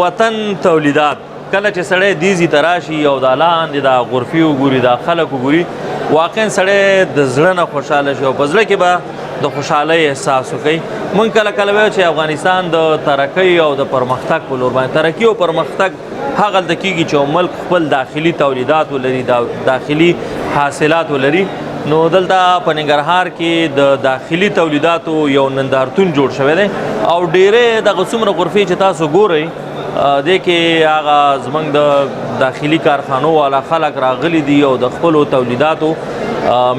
وطن تولیدات کله چې سړی دیزي تراشي او د لاندې د غرفي وګوري د خلک وګوري واقعا سړی د زړه نه خوشحاله شي او په زړه کې به د خوشحالۍ احساس وکړي. موږ کله کله وایو چې افغانستان د ترقۍ او د پرمختګ په لور باندې ترقي او پرمختګ هغلته کېږي چې ملک خپل داخلي تولیدات ولري داخلي حاصلات ولري. نو دلته په ننګرهار کې د داخلي تولیداتو یو نندارتون جوړ شوی دی او ډېرې دغه څومره غرفې چې تاسو ګورئ دې کې هغه زموږ د داخلي کارخانو والا خلک راغلي دي او د خپلو تولیداتو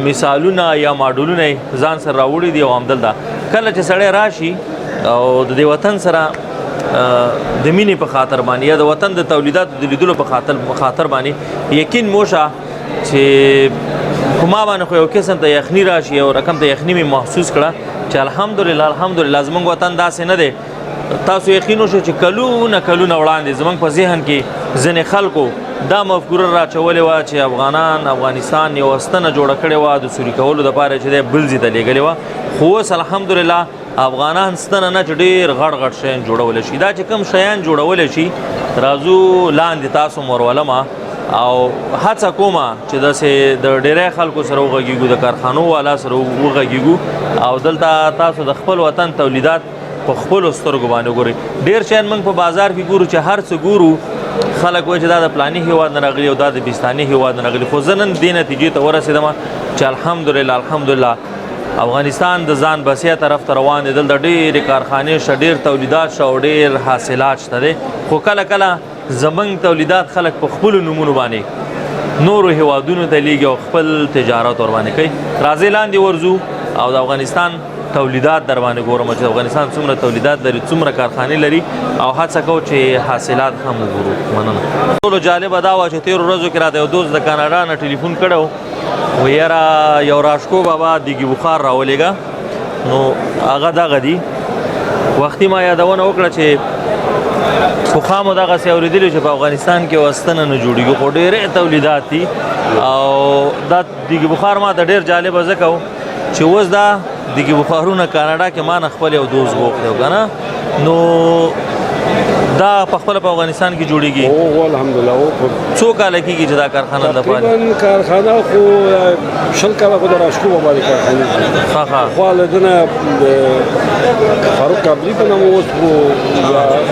مثالونه یا ماډولونه ځان سره راوړي دي او همدلته کله چې سړی راشي او د دې وطن سره د مینې په خاطر باندې یا د وطن د تولیداتو د لیدلو په خاطر باندې یقین موشه چې خو ما باندې خو یو قسم ته یخني راشي او رقم ته یخني مې محسوس کړه چې الحمدلله زموږ وطن داسې نه دی. تاسو یقین وشو چې کلونه وړاندې زموږ په ذهن کې ځینې خلکو دا مفکوره راچولې وه چې افغانستان یو ستنه جوړه کړې وه د سوري کولو دپاره چې دی بل ځای ته لېږلې وه. خو اوس الحمدلله افغانان ستنه نه چې ډېر غټ شیان جوړولی شي. دا چې کوم شیان جوړولی شي راځو لاندې تاسو مورولمه او هڅه کومه چې داسې د ډېری خلکو سره وغږیږو د کارخانو والا سره وغږیږو او دلته تاسو د خپل وطن تولیدات په خپلو سترګو باندې ګورئ. ډېر شیان موږ په بازار کې ګورو چې هر څه ګورو خلک وایي چې دا د فلاني هېواد نه راغلي او دا د بستاني هېواد نه راغلي. خو زه نن دې نتیجې ته ورسېدم چې الحمدلله افغانستان د ځان بسیا طرف ته روان دی. دلته ډېرې کارخانې شته ډېر تولیدات شته او ډېر حاصلات شته دی. خو کله زموږ تولیدات خلک په خپلو نومونو باندې نورو هېوادونو ته لیږي او خپل تجارت ورباندې کوي. راځئ لاندې ورځو او د افغانستان تولیدات در باندې ګورم چې افغانستان څومره تولیدات لري څومره کارخانې لري او هڅه کوو چې حاصلات هم وګورو. مننه. ټولو جالبه دا وه چې تېرو ورځو کې راته یو دوست د کاناډا نه ټلیفون کړی و یاره یو راشکو بابا دیګي بخار راولېږه. نو هغه دغه دي وختي ما یادونه وکړه چې پخوا مو دغسې اورېدلي چې په افغانستان کې وستنه نه جوړېږي خو ډېرې تولیدات دي او دا دیګي بخار ما ته ډېر جالبه ځکه و چې اوس دا دیګي بخارونه کاناډا کې ما نه خپل یو دوست غوښتی و که نه نو دا پخپله په افغانستان کې جوړېږي. او الحمدلله څو کاله کېږي چې دا کارخانه ده؟ تقریبا کارخانه خو 20 کاله خو د راشکو بابا د کارخانې خو له ده نه فاروق کابلي په نامه اوس خو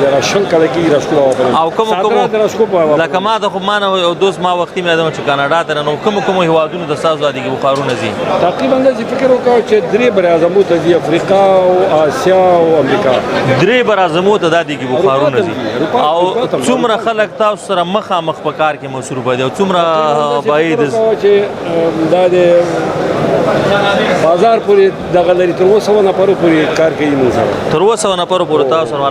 د 20 کاله کېږي راشکو بابا او کومو لکه ما د خو ما نه یو دوست ما وختي مې یادوم چې کاناډا ته نو کومو هېوادونو د ستاسو دا دیګي بخارونه ځي؟ تقریبا داسې فکر وکړو چې 3 براعظمو ته ځي افریقا او اسیا او امریکا. 3 براعظمو ته دا دیګي بخارونه ځي او څومره خلک تاسو سره مخامخ په کار کې مصروفه دي او څومره باید چې دا د بازار پورې دغه لري تر 200 نفرو پورې کار کوي موږ سره تر 200 نفرو پورې تاسو سره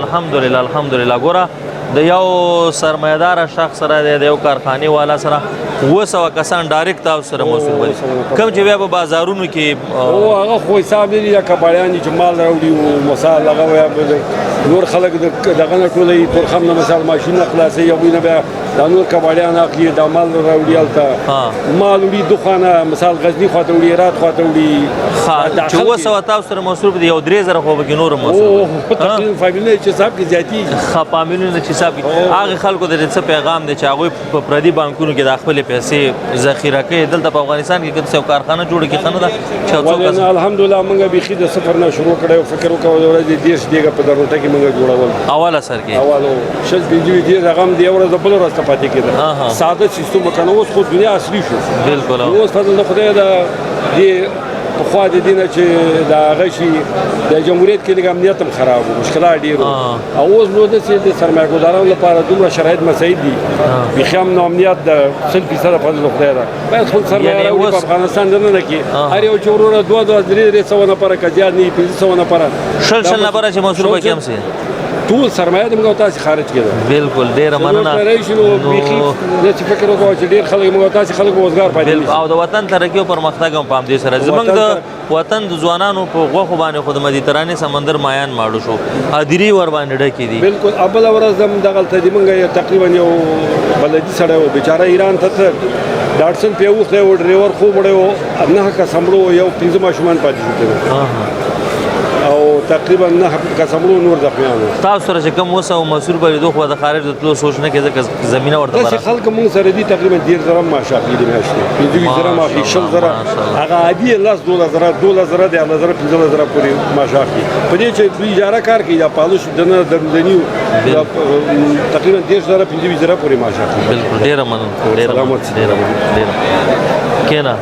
الحمدلله ګوره د یو سرمایه‌دار شخص سره د یو کارخانې والا سره 200 کسان ډایرکټ تاسو سره مصروف دي. کوم چې بیا په بازارونو کې او هغه خو حساب لري یا کباړیان چې مال راوړي او مثال هغه نور خلک دغه نه ټولې ترخم نه مثال ماشین خلاصي یو نه بیا دا نور کباړیان اخلي دا مال راوړي الته مال وړي دخانه مثال غزنی خواته وړي رات خواته وړي چې 200 تاسو سره مصروف دي او 3000 خو به نور مصروف تقریبا فامیلونه چې حساب کې زیاتی خپامینونه چې حساب هغه خلکو د څه پیغام دی چې هغه په پردي بانکونو کې د خپل پیسې ذخیره کوي. دلته په افغانستان کې کوم کارخانه جوړه کې خنه ده چې الحمدلله موږ بيخي د صفر نه شروع کړو فکر وکړو د ورځې 10 دیګه په دروته کې موږ جوړول اوله سر کې اولو شل بيجي دي رقم دی ورځ په لور راست پاتې کېده ساده سیستم کنه اوس خو دنیا اصلي شو بالکل اوس فضل خدای دا دی په خوا د دینه چې دا غشي د جمهوریت کې د امنیت هم خراب مشکلات ډیر او اوس نو د سرمایه‌ګزارانو لپاره دومره شرایط مساعد دي بخام نو امنیت د 100% فضل خدای دا باید خپل سرمایه په افغانستان نه کې هر یو چورونه 2-3 نفر کځیا نه 500 نفر شل نفر چې مصروفه کې هم سي ټول سرمایه د موږ تاسو خارج کړه. بالکل ډیر مننه. نو چې فکر وکړو چې ډیر خلک موږ تاسو خلک روزګار پیدا کړي او د وطن ترقی او پرمختګ هم پام دې سره زمونږ د وطن د ځوانانو په غوښو باندې خود مدیترانه سمندر مایان ماړو شو ادری ور باندې ډکې دي. بالکل اول ورځ زم دغه ته دی موږ تقریبا یو بلدي سره بیچاره ایران ته ډاټسن په وخت یو ډرایور خو وړو نه کا سمړو یو 15 ماشومان پاتې شو او تقریبا 9 کسمړو نور زخمیانو. تاسو سره چې کوم وسه او مسؤل په دوه خو د خارج د تلو سوچ نه کې ځکه زمينه ورته داسې خلک مونږ سره دي تقریبا 10 زره ماشا دي میاشتې 20 زره ماشي 60 زره هغه عادي لاس 12 زره د 15 زره پورې ماشا دي په دې چې دوی اجاره کار کوي یا پالوش دنه درندنیو تقریبا 10 زره 15 زره پورې ماشا دي. بالکل ډیر مننه ډیر کېنا